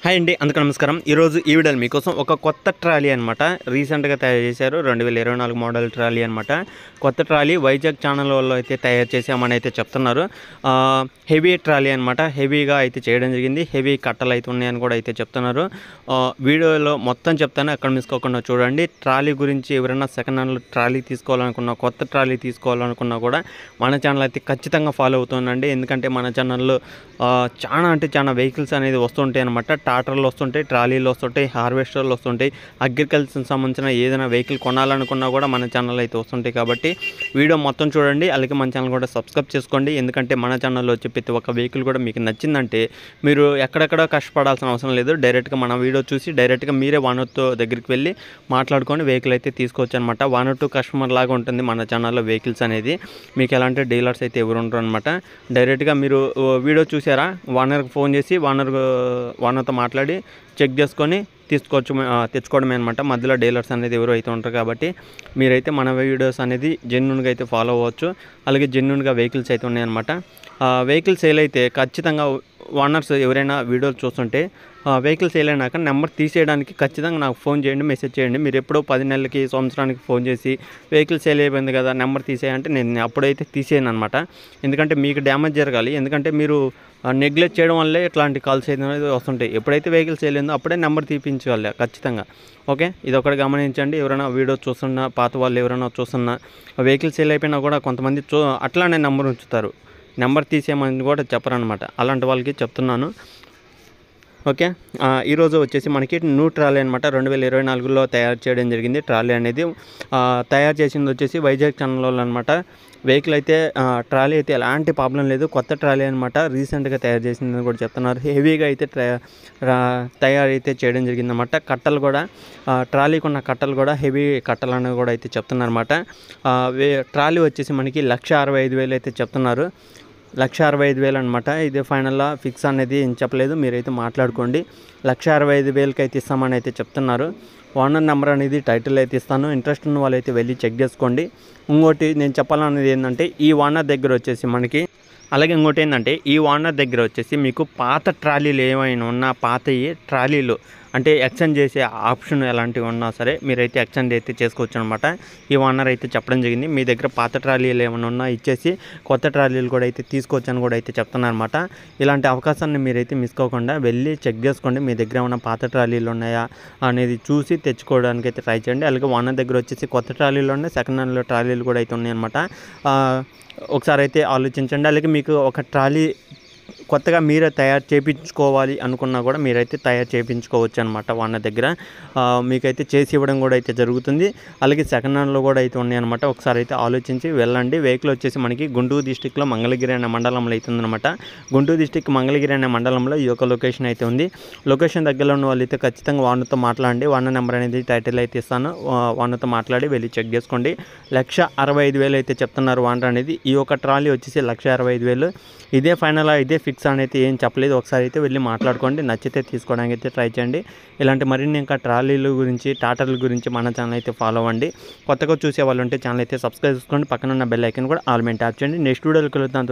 Hi అండి, అందరికీ నమస్కారం. ఈరోజు ఈ వీడియోలో మీకోసం ఒక కొత్త ట్రాలీ అనమాట రీసెంట్గా తయారు చేశారు. 2024 మోడల్ ట్రాలీ అనమాట. కొత్త ట్రాలీ వైజాగ్ ఛానల్ వాళ్ళు అయితే తయారు చేసామని అయితే చెప్తున్నారు. హెవీ ట్రాలీ అనమాట. హెవీగా అయితే చేయడం జరిగింది. హెవీ కట్టలు అయితే ఉన్నాయని కూడా అయితే చెప్తున్నారు. వీడియోలో మొత్తం చెప్తాను, అక్కడ మిసుకోకుండా చూడండి. ట్రాలీ గురించి ఎవరైనా సెకండ్ హ్యాండ్ ట్రాలీ తీసుకోవాలనుకున్నా, కొత్త ట్రాలీ తీసుకోవాలనుకున్నా కూడా మన ఛానల్ అయితే ఖచ్చితంగా ఫాలో అవుతుండండి. ఎందుకంటే మన ఛానల్లో చాలా వెహికల్స్ అనేది వస్తుంటాయి అనమాట. ట్రాక్టర్లు వస్తుంటాయి, ట్రాలీలు వస్తుంటాయి, హార్వెస్టర్లు వస్తుంటాయి. అగ్రికల్చర్కి సంబంధించిన ఏదైనా వెహికల్ కొనాలనుకున్నా కూడా మన ఛానల్ అయితే వస్తుంటాయి. కాబట్టి వీడియో మొత్తం చూడండి. అలాగే మన ఛానల్ కూడా సబ్స్క్రైబ్ చేసుకోండి. ఎందుకంటే మన ఛానల్లో వచ్చే ప్రతి ఒక్క వెహికల్ కూడా మీకు నచ్చిందంటే మీరు ఎక్కడెక్కడ కష్టపడాల్సిన అవసరం లేదు. డైరెక్ట్గా మన వీడియో చూసి డైరెక్ట్గా మీరే వానర్తో దగ్గరికి వెళ్ళి మాట్లాడుకొని వెహికల్ అయితే తీసుకోవచ్చు అనమాట. వానర్ టు కస్టమర్ లాగా ఉంటుంది మన ఛానల్లో వెహికల్స్ అనేది. మీకు ఎలాంటి డీలర్స్ అయితే ఎవరు ఉంటారు అనమాట. డైరెక్ట్గా మీరు వీడియో చూసారా, వానర్కి ఫోన్ చేసి వానర్తో మాట్లాడి చెక్ చేసుకొని తెచ్చుకోవడమే అనమాట. మధ్యలో డీలర్స్ అనేది ఎవరు అయితే ఉంటారు. కాబట్టి మీరైతే మన వీడియోస్ అనేది జెన్యూన్గా అయితే ఫాలో అవ్వచ్చు. అలాగే జెన్యూన్గా వెహికల్స్ అయితే ఉన్నాయన్నమాట. వెహికల్ సేల్ అయితే ఖచ్చితంగా ఓనర్స్ ఎవరైనా వీడియోలు చూస్తుంటే వెహికల్ సేల్ అయినాక నెంబర్ తీసేయడానికి ఖచ్చితంగా నాకు ఫోన్ చేయండి, మెసేజ్ చేయండి. మీరు ఎప్పుడో 10 నెలలకి, సంవత్సరానికి ఫోన్ చేసి వెహికల్ సేల్ అయిపోయింది కదా నెంబర్ తీసేయంటే నేను అప్పుడైతే తీసేయను అనమాట. ఎందుకంటే మీకు డ్యామేజ్ జరగాలి. ఎందుకంటే మీరు నెగ్లెక్ట్ చేయడం వల్లే ఇట్లాంటి కాల్స్ అనేది వస్తుంటాయి. ఎప్పుడైతే వెహికల్ సేల్ అయిందో అప్పుడే నెంబర్ తీపించాలి ఖచ్చితంగా. ఓకే, ఇది ఒకటి గమనించండి. ఎవరైనా వీడియో చూస్తున్నా, పాత వాళ్ళు ఎవరైనా చూస్తున్నా, వెహికల్ సేల్ అయిపోయినా కూడా కొంతమంది అట్లానే నెంబర్ ఉంచుతారు. నెంబర్ తీసేయమని కూడా చెప్పరనమాట. అలాంటి వాళ్ళకి చెప్తున్నాను. ఓకే, ఈరోజు వచ్చేసి మనకి న్యూ ట్రాలీ అనమాట. 2024లో తయారు చేయడం జరిగింది. ట్రాలీ అనేది తయారు చేసింది వచ్చేసి వైజాగ్ ఛానల్ వాళ్ళు అనమాట. వెహికల్ అయితే ట్రాలీ అయితే ఎలాంటి ప్రాబ్లం లేదు. కొత్త ట్రాలీ అనమాట. రీసెంట్గా తయారు చేసిందని కూడా చెప్తున్నారు. హెవీగా అయితే తయారు అయితే చేయడం జరిగిందన్నమాట. కట్టలు కూడా ట్రాలీకి ఉన్న కట్టలు కూడా హెవీ కట్టలు అని కూడా అయితే చెప్తున్నారు అనమాట. ట్రాలీ వచ్చేసి మనకి 1,65,000 అయితే చెప్తున్నారు. 1,65,000 అనమాట. ఇది ఫైనల్గా ఫిక్స్ అనేది ఏం చెప్పలేదు, మీరైతే మాట్లాడుకోండి. 1,65,000కి అయితే ఇస్తామని అయితే చెప్తున్నారు. ఓనర్ నెంబర్ అనేది టైటిల్ అయితే ఇస్తాను. ఇంట్రెస్ట్ ఉన్న వాళ్ళైతే వెళ్ళి చెక్ చేసుకోండి. ఇంకోటి నేను చెప్పాలనేది ఏంటంటే, ఈ ఓనర్ దగ్గర వచ్చేసి మనకి అలాగే ఇంకోటి ఏంటంటే, ఈ ఓనర్ దగ్గర వచ్చేసి మీకు పాత ట్రాలీలు ఏమైనా ఉన్నా, పాత ట్రాలీలు అంటే ఎక్స్చేంజ్ చేసే ఆప్షన్ ఎలాంటివి ఉన్నా సరే మీరైతే ఎక్స్చేంజ్ అయితే చేసుకోవచ్చు అనమాట. ఈ ఓనర్ అయితే చెప్పడం జరిగింది. మీ దగ్గర పాత ట్రాలీలు ఏమైనా ఉన్నా ఇచ్చేసి కొత్త ట్రాలీలు కూడా అయితే తీసుకోవచ్చు అని కూడా అయితే చెప్తున్నారన్నమాట. ఇలాంటి అవకాశాన్ని మీరైతే మిస్ కాకుండా వెళ్ళి చెక్ చేసుకోండి. మీ దగ్గర ఏమైనా పాత ట్రాలీలు ఉన్నాయా అనేది చూసి తెచ్చుకోవడానికి అయితే ట్రై చేయండి. అలాగే ఓనర్ దగ్గర వచ్చేసి కొత్త ట్రాలీలు ఉన్నాయి, సెకండ్ హ్యాండ్లో ట్రాలీలు కూడా అయితే ఉన్నాయన్నమాట. ఒకసారి అయితే ఆలోచించండి. అలాగే మీకు ఒక ట్రాలీ కొత్తగా మీరే తయారు చేయించుకోవాలి అనుకున్నా కూడా మీరైతే తయారు చేయించుకోవచ్చు అనమాట. వాళ్ళ దగ్గర మీకైతే చేసి ఇవ్వడం కూడా అయితే జరుగుతుంది. అలాగే సెకండ్ హ్యాండ్లో కూడా అయితే ఉన్నాయన్నమాట. ఒకసారి అయితే ఆలోచించి వెళ్ళండి. వెహికల్ వచ్చేసి మనకి గుంటూరు డిస్టిక్లో మంగళగిరి అనే మండలంలో అయితే ఉందన్నమాట. గుంటూరు డిస్టిక్ మంగళగిరి అనే మండలంలో ఈ యొక్క లొకేషన్ అయితే ఉంది. లొకేషన్ దగ్గరలో ఉన్న వాళ్ళు అయితే ఖచ్చితంగా వానర్తో మాట్లాడండి. వానర్ నెంబర్ అనేది టైటిల్ అయితే ఇస్తాను. వానర్తో మాట్లాడి వెళ్ళి చెక్ చేసుకోండి. 1,65,000 అయితే చెప్తున్నారు వానర్ అనేది. ఈ యొక్క ట్రాలీ వచ్చేసి 1,65,000. ఇదే ఫైనల్, ఇదే ఫిక్స్ అనేది ఏం చెప్పలేదు. ఒకసారి అయితే వెళ్ళి మాట్లాడుకోండి. నచ్చితే తీసుకోవడానికి అయితే ట్రై చేయండి. ఇలాంటి మరిన్ని ఇంకా ట్రాలీల గురించి, టాటర్ల గురించి మన ఛానల్ అయితే ఫాలో అవ్వండి. కొత్తగా చూసే వాళ్ళు ఉంటే ఛానల్ అయితే సబ్స్క్రైబ్ చేసుకోండి. పక్కన ఉన్న బెల్ ఐకాన్ కూడా ఆల్ మీద ట్యాప్ చేయండి. నెక్స్ట్ వీడియోకి వెళ్తాను.